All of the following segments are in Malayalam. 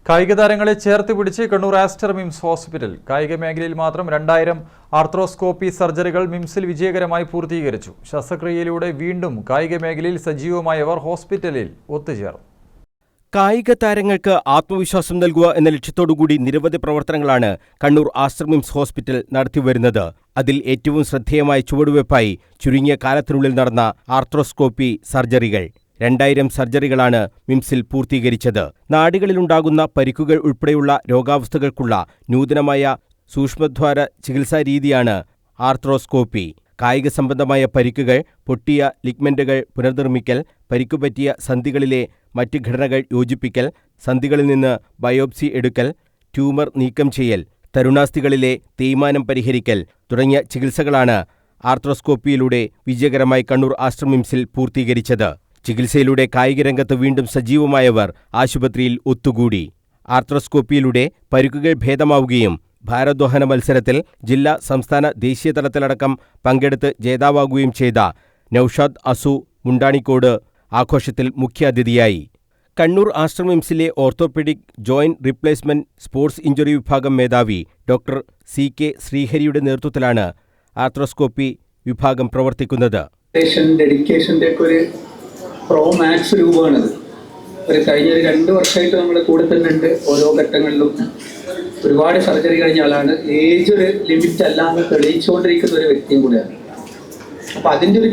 കായിക താരങ്ങളെ ചേർത്ത് പിടിച്ച് കണ്ണൂർ ആസ്റ്റർ മിംസ് ഹോസ്പിറ്റൽ. കായിക മേഖലയിൽ മാത്രം 2000 ആർത്രോസ്കോപ്പി സർജറികൾ മിംസിൽ വിജയകരമായി പൂർത്തീകരിച്ചു. ശസ്ത്രക്രിയയിലൂടെ വീണ്ടും കായിക മേഖലയിൽ സജീവമായവർ ഹോസ്പിറ്റലിൽ ഒത്തുചേർന്നു. കായിക താരങ്ങൾക്ക് ആത്മവിശ്വാസം നൽകുക എന്ന ലക്ഷ്യത്തോടുകൂടി നിരവധി പ്രവർത്തനങ്ങളാണ് കണ്ണൂർ ആസ്റ്റർ മിംസ് ഹോസ്പിറ്റൽ നടത്തിവരുന്നത്. അതിൽ ഏറ്റവും ശ്രദ്ധേയമായ ചുവടുവയ്പായി ചുരുങ്ങിയ കാലത്തിനുള്ളിൽ നടന്ന ആർത്രോസ്കോപ്പി സർജറികൾ. 2000 സർജറികളാണ് മിംസിൽ പൂർത്തീകരിച്ചത്. നാഡികളിലുണ്ടാകുന്ന പരിക്കുകൾ ഉൾപ്പെടെയുള്ള രോഗാവസ്ഥകൾക്കുള്ള നൂതനമായ സൂക്ഷ്മദ്വാര ചികിത്സാരീതിയാണ് ആർത്രോസ്കോപ്പി. കായിക സംബന്ധമായ പരിക്കുകൾ, പൊട്ടിയ ലിഗ്മെന്റുകൾ പുനർനിർമ്മിക്കൽ, പരിക്കുപറ്റിയ സന്ധികളിലെ മറ്റ് ഘടനകൾ യോജിപ്പിക്കൽ, സന്ധികളിൽ നിന്ന് ബയോപ്സി എടുക്കൽ, ട്യൂമർ നീക്കം ചെയ്യൽ, തരുണാസ്ഥികളിലെ തേയ്മാനം പരിഹരിക്കൽ തുടങ്ങിയ ചികിത്സകളാണ് ആർത്രോസ്കോപ്പിയിലൂടെ വിജയകരമായി കണ്ണൂർ ആസ്റ്റർ മിംസിൽ പൂർത്തീകരിച്ചത്. ചികിത്സയിലൂടെ കായികരംഗത്ത് വീണ്ടും സജീവമായവർ ആശുപത്രിയിൽ ഒത്തുകൂടി. ആർത്രോസ്കോപ്പിയിലൂടെ പരിക്കുകൾ ഭേദമാവുകയും ഭാരോദ്വഹന മത്സരത്തിൽ ജില്ലാ, സംസ്ഥാന, ദേശീയ തലത്തിലടക്കം പങ്കെടുത്ത് ജേതാവാകുകയും ചെയ്ത നൌഷാദ് അസു മുണ്ടാണിക്കോട് ആഘോഷത്തിൽ മുഖ്യാതിഥിയായി. കണ്ണൂർ ആസ്റ്റർ മിംസിലെ orthopaedic joint replacement sports injury വിഭാഗം മേധാവി ഡോക്ടർ CK ശ്രീഹരിയുടെ നേതൃത്വത്തിലാണ് ആർത്രോസ്കോപ്പി വിഭാഗം പ്രവർത്തിക്കുന്നത്. പ്രോ മാക്സ് രൂപമാണിത്. കഴിഞ്ഞ 2 വർഷമായിട്ട് നമ്മുടെ കൂടെ തന്നെ ഉണ്ട്. ഓരോ ഘട്ടങ്ങളിലും ഒരുപാട് സർജറി കഴിഞ്ഞ ആളാണ്. ഏജ് ഒരു ലിമിറ്റ് അല്ലാന്ന് തെളിയിച്ചുകൊണ്ടിരിക്കുന്ന ഒരു വ്യക്തിയും കൂടെയാണ്. അപ്പം അതിൻ്റെ ഒരു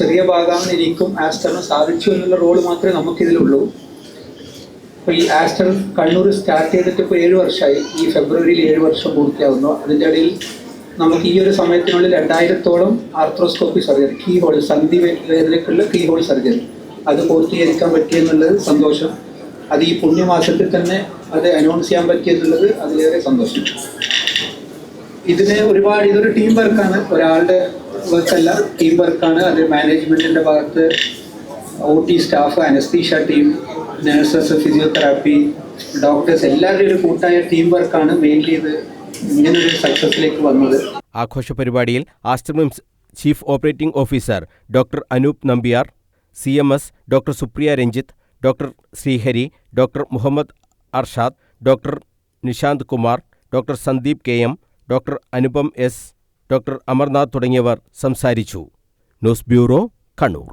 ചെറിയ ഭാഗമാണ് എനിക്കും ആസ്റ്ററിന് സാധിച്ചു എന്നുള്ള റോള് മാത്രമേ നമുക്കിതിലുള്ളൂ. അപ്പോൾ ഈ ആസ്റ്റർ കണ്ണൂർ സ്റ്റാർട്ട് ചെയ്തിട്ട് ഇപ്പോൾ 7 വർഷമായി. ഈ ഫെബ്രുവരിയിൽ 7 വർഷം പൂർത്തിയാവുന്നു. അതിൻ്റെ ഇടയിൽ നമുക്ക് ഈ ഒരു സമയത്തിനുള്ളിൽ 2000-ഓളം ആർത്രോസ്കോപ്പി സർജറി, കീ ഹോൾ, സന്ധി വേദനയ്ക്കുള്ള കീ ഹോൾ സർജറി അത് പൂർത്തീകരിക്കാൻ പറ്റിയെന്നുള്ളത് സന്തോഷം. അത് ഈ പുണ്യമാസത്തിൽ തന്നെ അത് അനൗൺസ് ചെയ്യാൻ പറ്റിയെന്നുള്ളത് അതിലേറെ സന്തോഷം. ഇതൊരു ടീം വർക്കാണ്, ഒരാളുടെ വർക്കല്ല, ടീം വർക്കാണ്. അത് മാനേജ്മെൻറ്റിൻ്റെ ഭാഗത്ത് OT staff, anaesthesia team, nurses, physiotherapy, doctors എല്ലാവരുടെയും ഒരു കൂട്ടായ ടീം വർക്കാണ് മെയിൻലി ഇത് ഇങ്ങനൊരു സക്സസിലേക്ക് വന്നത്. ആഘോഷ പരിപാടിയിൽ Aster MIMS chief operating officer doctor Anoop Nambiar, CMS doctor Supriya Ranjith, doctor Sreehari, doctor Muhammad Arshad, doctor Nishanth Kumar, doctor Sandeep KM, doctor Anupam S, doctor Amarnath തുടങ്ങിയവർ സംസാരിച്ചു. News bureau, Kannur.